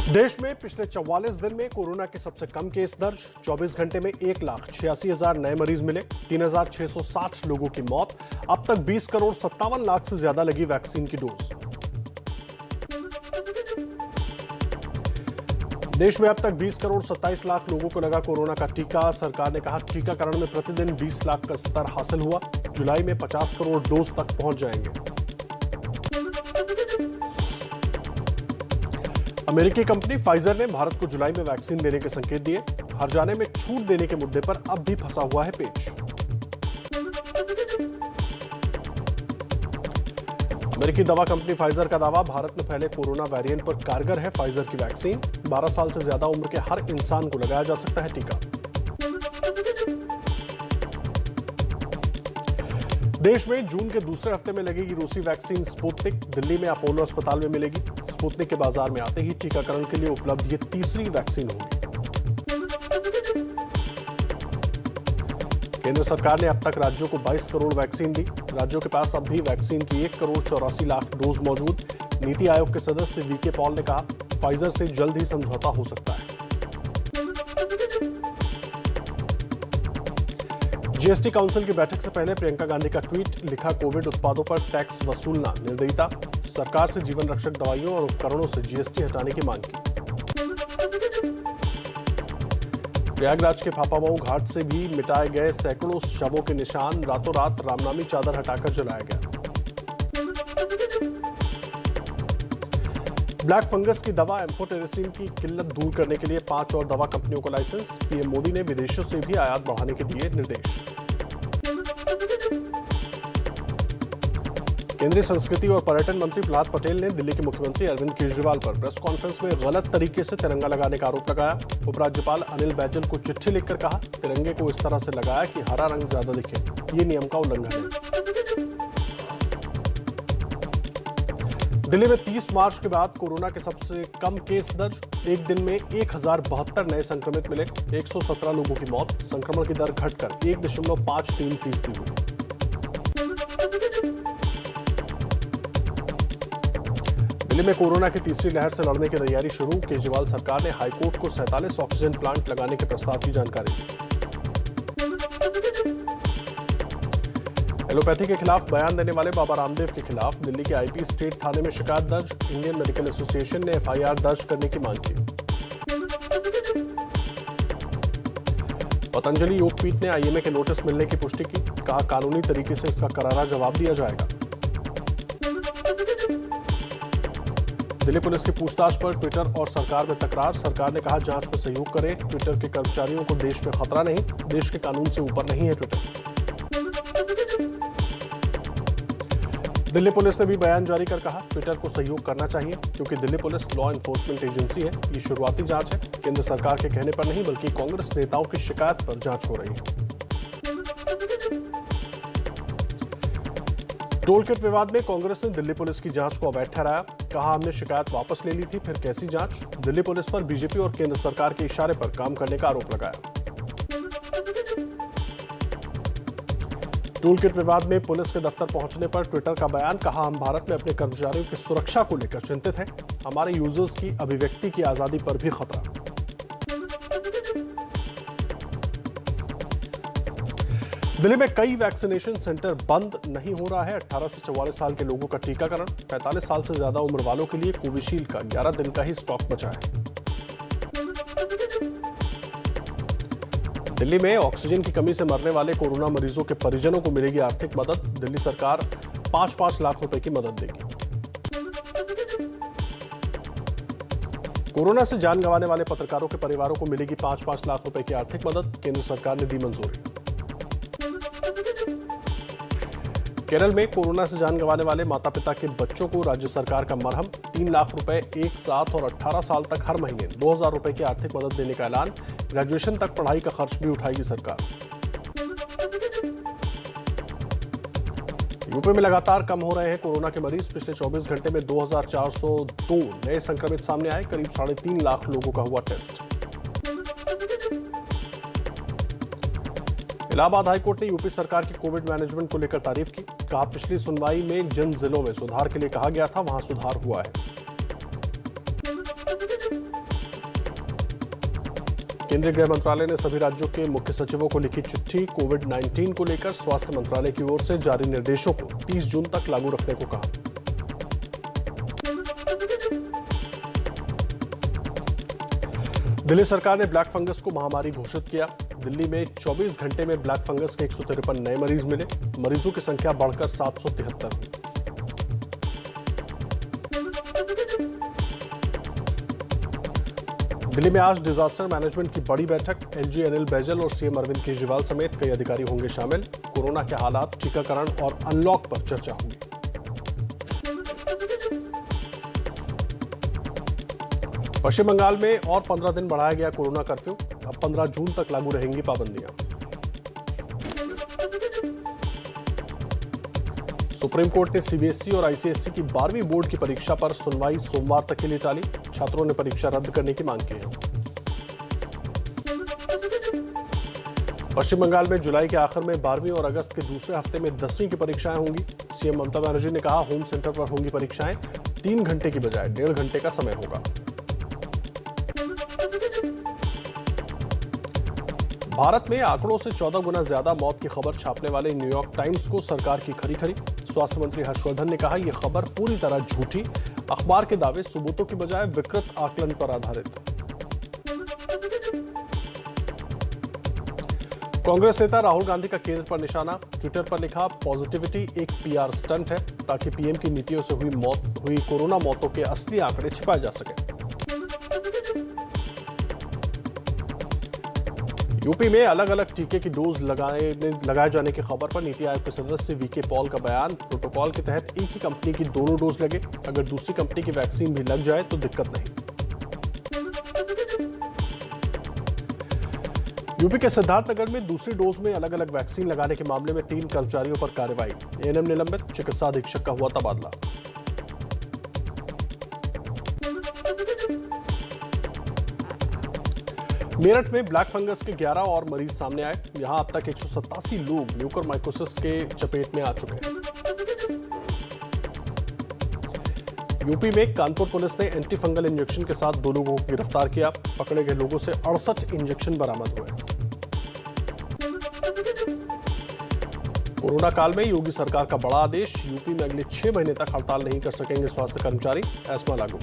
देश में पिछले 44 दिन में कोरोना के सबसे कम केस दर्ज। 24 घंटे में 1,86,000 नए मरीज मिले। 3,660 लोगों की मौत। अब तक 20 करोड़ 57 लाख से ज्यादा लगी वैक्सीन की डोज। देश में अब तक 20 करोड़ 27 लाख लोगों को लगा कोरोना का टीका। सरकार ने कहा टीकाकरण में प्रतिदिन 20 लाख का स्तर हासिल हुआ। जुलाई में 50 करोड़ डोज तक पहुंच जाएंगे। अमेरिकी कंपनी फाइजर ने भारत को जुलाई में वैक्सीन देने के संकेत दिए। हर जाने में छूट देने के मुद्दे पर अब भी फंसा हुआ है पेच। अमेरिकी दवा कंपनी फाइजर का दावा, भारत में फैले कोरोना वेरिएंट पर कारगर है फाइजर की वैक्सीन। 12 साल से ज्यादा उम्र के हर इंसान को लगाया जा सकता है टीका। देश में जून के दूसरे हफ्ते में लगेगी रूसी वैक्सीन स्पुतनिक। दिल्ली में अपोलो अस्पताल में मिलेगी। स्पुतनिक के बाजार में आते ही टीकाकरण के लिए उपलब्ध ये तीसरी वैक्सीन होगी। केंद्र सरकार ने अब तक राज्यों को 22 करोड़ वैक्सीन दी। राज्यों के पास अब भी वैक्सीन की 1 करोड़ 84 लाख डोज मौजूद। नीति आयोग के सदस्य वीके पॉल ने कहा फाइजर से जल्द ही समझौता हो सकता है। जीएसटी काउंसिल की बैठक से पहले प्रियंका गांधी का ट्वीट, लिखा कोविड उत्पादों पर टैक्स वसूलना निर्दयता। सरकार से जीवन रक्षक दवाइयों और उपकरणों से जीएसटी हटाने की मांग की। प्रयागराज के फाफामऊ घाट से भी मिटाए गए सैकड़ों शवों के निशान। रातों रात रामनामी चादर हटाकर जलाया गया। ब्लैक फंगस की दवा एम्फोटेरेसिन की किल्लत दूर करने के लिए 5 और दवा कंपनियों को लाइसेंस। पीएम मोदी ने विदेशों से भी आयात बढ़ाने के दिए निर्देश। केंद्रीय संस्कृति और पर्यटन मंत्री प्रहलाद पटेल ने दिल्ली के मुख्यमंत्री अरविंद केजरीवाल पर प्रेस कॉन्फ्रेंस में गलत तरीके से तिरंगा लगाने का आरोप लगाया। उपराज्यपाल अनिल बैजल को चिट्ठी लिखकर कहा तिरंगे को इस तरह से लगाया कि हरा रंग ज्यादा दिखे। ये नियम का उल्लंघन है। दिल्ली में 30 मार्च के बाद कोरोना के सबसे कम केस दर्ज। एक दिन में 1072 नए संक्रमित मिले। 117 लोगों की मौत। संक्रमण की दर घटकर 1.53% हुई। दिल्ली में कोरोना की तीसरी लहर से लड़ने की तैयारी शुरू। केजरीवाल सरकार ने हाईकोर्ट को 47 ऑक्सीजन प्लांट लगाने के प्रस्ताव की जानकारी दी। एलोपैथी के खिलाफ बयान देने वाले बाबा रामदेव के खिलाफ दिल्ली के आईपी स्टेट थाने में शिकायत दर्ज। इंडियन मेडिकल एसोसिएशन ने एफआईआर दर्ज करने की मांग की। पतंजलि योगपीठ ने आईएमए के नोटिस मिलने की पुष्टि की। कहा कानूनी तरीके से इसका करारा जवाब दिया जाएगा। दिल्ली पुलिस की पूछताछ पर ट्विटर और सरकार में तकरार। सरकार ने कहा जांच में सहयोग करें। ट्विटर के कर्मचारियों को देश में खतरा नहीं, देश के कानून से ऊपर नहीं है ट्विटर। दिल्ली पुलिस ने भी बयान जारी कर कहा ट्विटर को सहयोग करना चाहिए क्योंकि Delhi police law enforcement agency है। ये शुरुआती जांच है, केंद्र सरकार के कहने पर नहीं बल्कि कांग्रेस नेताओं की शिकायत पर जांच हो रही है। टोल किट विवाद में कांग्रेस ने दिल्ली पुलिस की जांच को अवैध ठहराया। कहा हमने शिकायत वापस ले ली थी, फिर कैसी जांच। दिल्ली पुलिस पर बीजेपी और केंद्र सरकार के इशारे पर काम करने का आरोप लगाया। टूल किट विवाद में पुलिस के दफ्तर पहुंचने पर ट्विटर का बयान। कहा हम भारत में अपने कर्मचारियों की सुरक्षा को लेकर चिंतित हैं। हमारे यूजर्स की अभिव्यक्ति की आजादी पर भी खतरा। दिल्ली में कई वैक्सीनेशन सेंटर बंद नहीं हो रहा है। 18 से 44 साल के लोगों का टीकाकरण। 45 साल से ज्यादा उम्र वालों के लिए कोविशील्ड का 11 दिन का ही स्टॉक बचा है। दिल्ली में ऑक्सीजन की कमी से मरने वाले कोरोना मरीजों के परिजनों को मिलेगी आर्थिक मदद। दिल्ली सरकार 5-5 लाख रुपए की मदद देगी। कोरोना से जान गंवाने वाले पत्रकारों के परिवारों को मिलेगी 5-5 लाख रुपए की आर्थिक मदद। केंद्र सरकार ने दी मंजूरी। केरल में कोरोना से जान गंवाने वाले माता पिता के बच्चों को राज्य सरकार का मरहम। 3 लाख रुपए 1, 7 और 18 साल तक हर महीने 2000 रुपए की आर्थिक मदद देने का ऐलान। ग्रेजुएशन तक पढ़ाई का खर्च भी उठाएगी सरकार। यूपी में लगातार कम हो रहे हैं कोरोना के मरीज। पिछले 24 घंटे में 2402 नए संक्रमित सामने आए। करीब 3.5 लाख लोगों का हुआ टेस्ट। इलाहाबाद हाईकोर्ट ने यूपी सरकार की कोविड मैनेजमेंट को लेकर तारीफ की। कहा, पिछली सुनवाई में जिन जिलों में सुधार के लिए कहा गया था वहां सुधार हुआ है। केंद्रीय गृह मंत्रालय ने सभी राज्यों के मुख्य सचिवों को लिखी चिट्ठी। कोविड-19 को लेकर स्वास्थ्य मंत्रालय की ओर से जारी निर्देशों को 30 जून तक लागू रखने को कहा। दिल्ली सरकार ने ब्लैक फंगस को महामारी घोषित किया। दिल्ली में 24 घंटे में ब्लैक फंगस के 153 नए मरीज मिले। मरीजों की संख्या बढ़कर 773 हुई। दिल्ली में आज डिजास्टर मैनेजमेंट की बड़ी बैठक। एलजी अनिल बैजल और सीएम अरविंद केजरीवाल समेत कई अधिकारी होंगे शामिल। कोरोना के हालात, टीकाकरण और अनलॉक पर चर्चा होगी। पश्चिम बंगाल में और 15 दिन बढ़ाया गया कोरोना कर्फ्यू। अब 15 जून तक लागू रहेंगी पाबंदियां। सुप्रीम कोर्ट ने सीबीएसई और आईसीएसई की 12वीं बोर्ड की परीक्षा पर सुनवाई सोमवार तक के लिए टाली। छात्रों ने परीक्षा रद्द करने की मांग की है। पश्चिम बंगाल में जुलाई के आखिर में 12वीं और अगस्त के दूसरे हफ्ते में 10वीं की परीक्षाएं होंगी। सीएम ममता बनर्जी ने कहा, होम सेंटर पर होंगी परीक्षाएं। 3 घंटे की बजाय 1.5 घंटे का समय होगा। भारत में आंकड़ों से 14 गुना ज्यादा मौत की खबर छापने वाले न्यूयॉर्क टाइम्स को सरकार की खरी। स्वास्थ्य मंत्री हर्षवर्धन ने कहा, यह खबर पूरी तरह झूठी। अखबार के दावे सबूतों की बजाय विकृत आकलन पर आधारित। कांग्रेस नेता राहुल गांधी का केंद्र पर निशाना। ट्विटर पर लिखा, पॉजिटिविटी एक पीआर स्टंट है ताकि पीएम की नीतियों से हुई कोरोना मौतों के असली आंकड़े छिपाए जा सके। यूपी में अलग अलग टीके की डोज लगाए जाने की खबर पर नीति आयोग के सदस्य वीके पॉल का बयान। प्रोटोकॉल के तहत एक ही कंपनी की दोनों डोज लगे। अगर दूसरी कंपनी की वैक्सीन भी लग जाए तो दिक्कत नहीं। यूपी के सिद्धार्थनगर में दूसरी डोज में अलग अलग वैक्सीन लगाने के मामले में 3 कर्मचारियों पर कार्रवाई। एएनएम निलंबित, चिकित्सा अधीक्षक का हुआ तबादला। मेरठ में ब्लैक फंगस के 11 और मरीज सामने आए। यहां अब तक 187 लोग म्यूकोरमाइकोसिस के चपेट में आ चुके हैं। यूपी में कानपुर पुलिस ने एंटी फंगल इंजेक्शन के साथ 2 लोगों को गिरफ्तार किया। पकड़े गए लोगों से 68 इंजेक्शन बरामद हुए। कोरोना काल में योगी सरकार का बड़ा आदेश। यूपी में अगले 6 महीने तक हड़ताल नहीं कर सकेंगे स्वास्थ्य कर्मचारी। एस्मा लागू।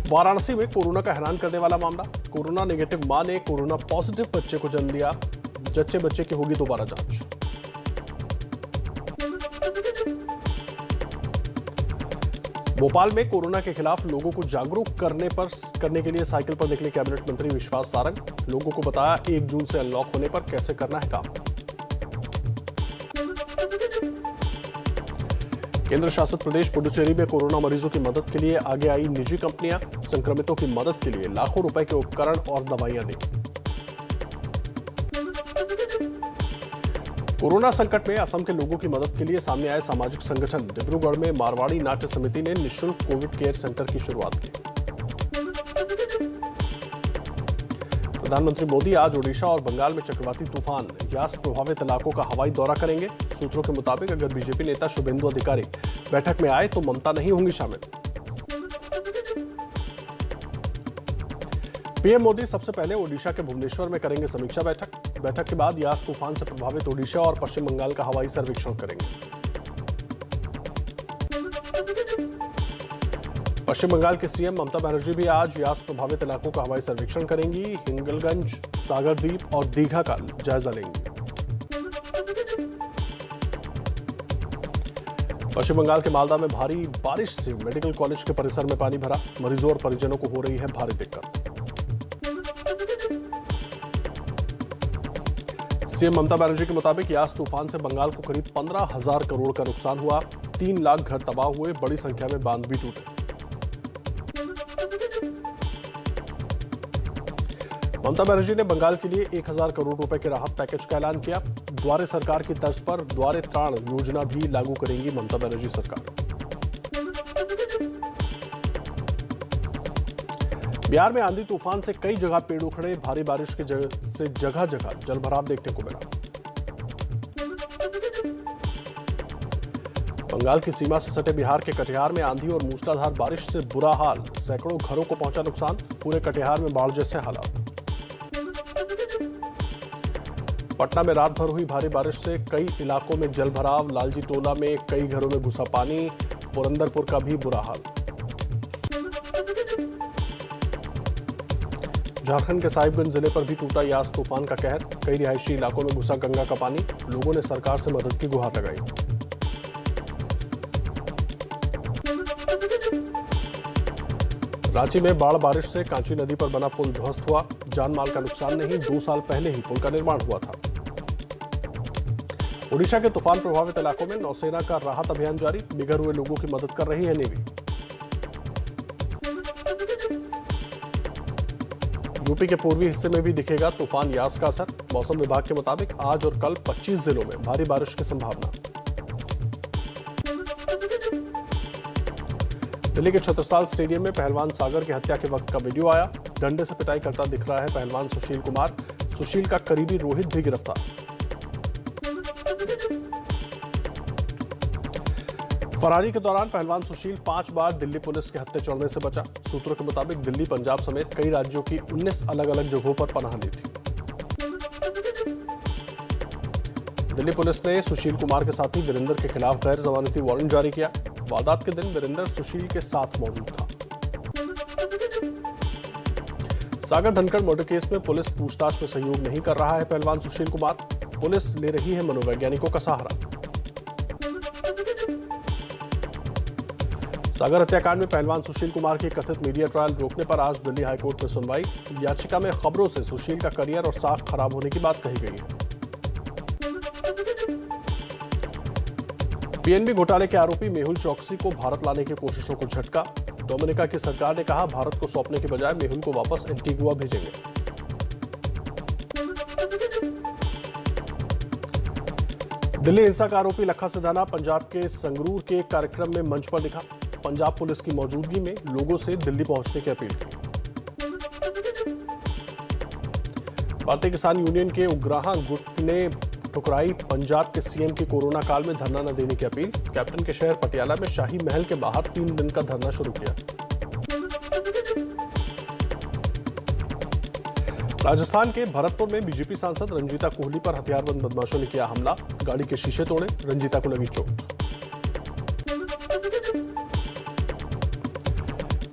वाराणसी में कोरोना का हैरान करने वाला मामला। कोरोना नेगेटिव मां ने कोरोना पॉजिटिव बच्चे को जन्म दिया। जच्चे बच्चे की होगी दोबारा जांच। भोपाल में कोरोना के खिलाफ लोगों को जागरूक करने के लिए साइकिल पर निकले कैबिनेट मंत्री विश्वास सारंग। लोगों को बताया 1 जून से अनलॉक होने पर कैसे करना है काम। केंद्र शासित प्रदेश पुडुचेरी में कोरोना मरीजों की मदद के लिए आगे आई निजी कंपनियां। संक्रमितों की मदद के लिए लाखों रुपए के उपकरण और दवाइयां दी। कोरोना संकट में असम के लोगों की मदद के लिए सामने आए सामाजिक संगठन। डिब्रूगढ़ में मारवाड़ी नाट्य समिति ने निःशुल्क कोविड केयर सेंटर की शुरुआत की। प्रधानमंत्री मोदी आज ओडिशा और बंगाल में चक्रवाती तूफान यास प्रभावित इलाकों का हवाई दौरा करेंगे। सूत्रों के मुताबिक अगर बीजेपी नेता शुभेंदु अधिकारी बैठक में आए तो ममता नहीं होंगी शामिल। पीएम मोदी सबसे पहले ओडिशा के भुवनेश्वर में करेंगे समीक्षा बैठक के बाद यास तूफान से प्रभावित ओडिशा और पश्चिम बंगाल का हवाई सर्वेक्षण करेंगे। पश्चिम बंगाल के सीएम ममता बनर्जी भी आज यास प्रभावित इलाकों का हवाई सर्वेक्षण करेंगी। हिंगलगंज, सागरदीप और दीघा का जायजा लेंगी। पश्चिम बंगाल के मालदा में भारी बारिश से मेडिकल कॉलेज के परिसर में पानी भरा। मरीजों और परिजनों को हो रही है भारी दिक्कत। सीएम ममता बनर्जी के मुताबिक यास तूफान से बंगाल को करीब 15,000 करोड़ का नुकसान हुआ। 3 लाख घर तबाह हुए। बड़ी संख्या में बांध भी टूटे। ममता बनर्जी ने बंगाल के लिए 1,000 करोड़ रुपए के राहत पैकेज का ऐलान किया। द्वारे सरकार की तर्ज पर द्वारे त्राण योजना भी लागू करेंगी ममता बनर्जी सरकार। बिहार में आंधी तूफान से कई जगह पेड़ उखड़े, भारी बारिश की से जगह जगह जलभराव देखने को मिला। बंगाल की सीमा से सटे बिहार के कटिहार में आंधी और मूसलाधार बारिश से बुरा हाल, सैकड़ों घरों को पहुंचा नुकसान, पूरे कटिहार में बाढ़ जैसे हालात। पटना में रात भर हुई भारी बारिश से कई इलाकों में जलभराव, लालजी टोला में कई घरों में घुसा पानी, पुरंदरपुर का भी बुरा हाल। झारखंड के साहिबगंज जिले पर भी टूटा यास तूफान का कहर, कई रिहायशी इलाकों में घुसा गंगा का पानी, लोगों ने सरकार से मदद की गुहार लगाई। रांची में बाढ़ बारिश से कांची नदी पर बना पुल ध्वस्त हुआ, जान माल का नुकसान नहीं, 2 साल पहले ही पुल का निर्माण हुआ था। ओडिशा के तूफान प्रभावित इलाकों में नौसेना का राहत अभियान जारी, बेघर हुए लोगों की मदद कर रही है नेवी। यूपी के पूर्वी हिस्से में भी दिखेगा तूफान यास का असर, मौसम विभाग के मुताबिक आज और कल 25 जिलों में भारी बारिश की संभावना। दिल्ली के छत्रसाल स्टेडियम में पहलवान सागर की हत्या के वक्त का वीडियो आया, डंडे से पिटाई करता दिख रहा है पहलवान सुशील कुमार, सुशील का करीबी रोहित भी गिरफ्तार। फरारी के दौरान पहलवान सुशील 5 बार दिल्ली पुलिस के हत्थे चढ़ने से बचा, सूत्रों के मुताबिक दिल्ली, पंजाब समेत कई राज्यों की 19 अलग अलग जगहों पर पनाह ली थी। दिल्ली पुलिस ने सुशील कुमार के साथी वीरेंद्र के खिलाफ गैर जमानती वारंट जारी किया, वारदात के दिन वीरेंद्र सुशील के साथ मौजूद था। सागर धनखड़ मर्डर केस में पुलिस पूछताछ में सहयोग नहीं कर रहा है पहलवान सुशील कुमार, पुलिस ले रही है मनोवैज्ञानिकों का सहारा। सागर हत्याकांड में पहलवान सुशील कुमार की कथित मीडिया ट्रायल रोकने पर आज दिल्ली हाईकोर्ट में सुनवाई, याचिका में खबरों से सुशील का करियर और साख खराब होने की बात कही गई है। पीएनबी घोटाले के आरोपी मेहुल चौकसी को भारत लाने की कोशिशों को झटका, डोमिनिका की सरकार ने कहा भारत को सौंपने के बजाय मेहुल को वापस एंटीगुआ भेजेंगे। दिल्ली हिंसा का आरोपी लखा सिधाना पंजाब के संगरूर के एक कार्यक्रम में मंच पर दिखा, पंजाब पुलिस की मौजूदगी में लोगों से दिल्ली पहुंचने की अपील की। भारतीय किसान यूनियन के उग्राहा गुट ने ठुकराई पंजाब के सीएम की कोरोना काल में धरना न देने की अपील, कैप्टन के शहर पटियाला में शाही महल के बाहर 3 दिन का धरना शुरू किया। राजस्थान के भरतपुर में बीजेपी सांसद रंजीता कोहली पर हथियारबंद बदमाशों ने किया हमला, गाड़ी के शीशे तोड़े, रंजीता को लगी चोट।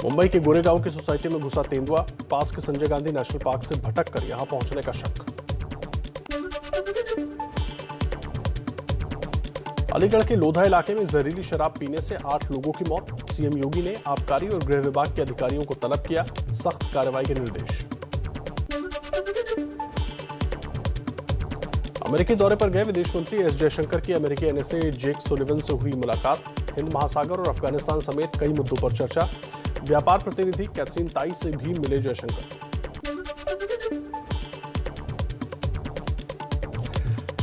मुंबई के गोरेगांव की सोसाइटी में घुसा तेंदुआ, पास के संजय गांधी नेशनल पार्क से भटक कर यहां पहुंचने का शक। अलीगढ़ के लोधा इलाके में जहरीली शराब पीने से 8 लोगों की मौत, सीएम योगी ने आबकारी और गृह विभाग के अधिकारियों को तलब किया, सख्त कार्रवाई के निर्देश। अमेरिकी दौरे पर गए विदेश मंत्री एस जयशंकर की अमेरिकी एनएसए जेक सुलिवन से हुई मुलाकात, हिंद महासागर और अफगानिस्तान समेत कई मुद्दों पर चर्चा, व्यापार प्रतिनिधि कैथरीन ताई से भी मिले Jaishankar.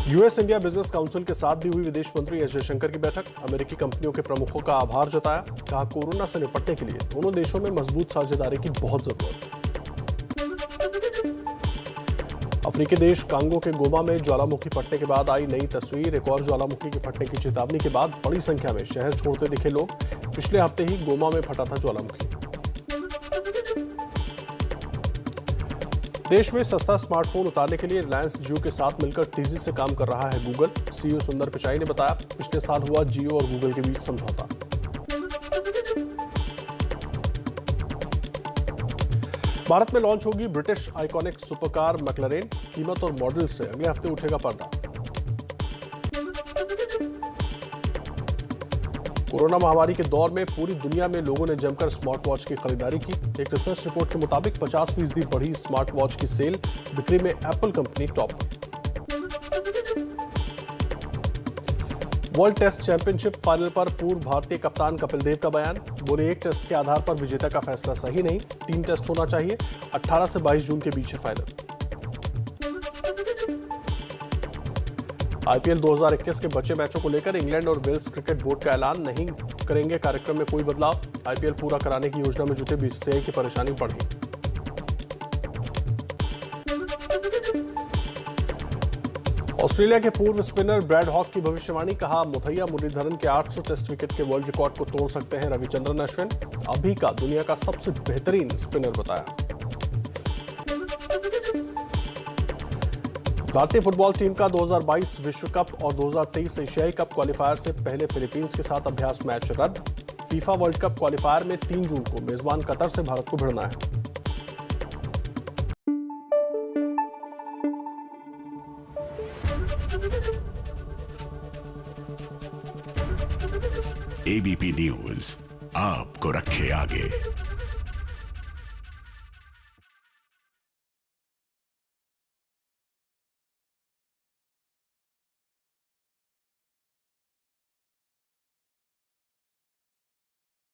US India business council के साथ भी हुई विदेश मंत्री एस जयशंकर की बैठक, अमेरिकी कंपनियों के प्रमुखों का आभार जताया, कहा कोरोना से निपटने के लिए दोनों देशों में मजबूत साझेदारी की बहुत जरूरत है। अफ्रीकी देश कांगो के गोमा में ज्वालामुखी फटने के बाद आई नई तस्वीर, एक और ज्वालामुखी के फटने की चेतावनी के बाद बड़ी संख्या में शहर छोड़ते दिखे लोग, पिछले हफ्ते ही गोमा में फटा था ज्वालामुखी। देश में सस्ता स्मार्टफोन उतारने के लिए रिलायंस जियो के साथ मिलकर तेजी से काम कर रहा है गूगल, सीईओ सुंदर पिचाई ने बताया, पिछले साल हुआ जियो और गूगल के बीच समझौता। भारत में लॉन्च होगी ब्रिटिश आइकॉनिक सुपरकार मैक्लारेन, कीमत और मॉडल से अगले हफ्ते उठेगा पर्दा। कोरोना महामारी के दौर में पूरी दुनिया में लोगों ने जमकर स्मार्ट वॉच की खरीदारी की, एक रिसर्च रिपोर्ट के मुताबिक 50% बढ़ी स्मार्ट वॉच की सेल, बिक्री में एप्पल कंपनी टॉप पर। वर्ल्ड टेस्ट चैंपियनशिप फाइनल पर पूर्व भारतीय कप्तान कपिल देव का बयान, बोले एक टेस्ट के आधार पर विजेता का फैसला सही नहीं, 3 टेस्ट होना चाहिए, 18 से 22 जून के बीच है फाइनल। आईपीएल 2021 के बचे मैचों को लेकर इंग्लैंड और वेल्स क्रिकेट बोर्ड का ऐलान, नहीं करेंगे कार्यक्रम में कोई बदलाव, आईपीएल पूरा कराने की योजना में जुटे बीसीसीआई की परेशानी बढ़ी। ऑस्ट्रेलिया के पूर्व स्पिनर ब्रैड हॉक की भविष्यवाणी, कहा मुथैया मुरलीधरन के 800 टेस्ट विकेट के वर्ल्ड रिकॉर्ड को तोड़ सकते हैं रविचंद्रन अश्विन। अभी का दुनिया का सबसे बेहतरीन स्पिनर बताया। भारतीय फुटबॉल टीम का 2022 विश्व कप और 2023 एशियाई कप क्वालिफायर से पहले फिलीपींस के साथ अभ्यास मैच रद्द। फीफा वर्ल्ड कप क्वालिफायर में 3 जून को मेजबान कतर से भारत को भिड़ना है। एबीपी न्यूज आपको रखे आगे।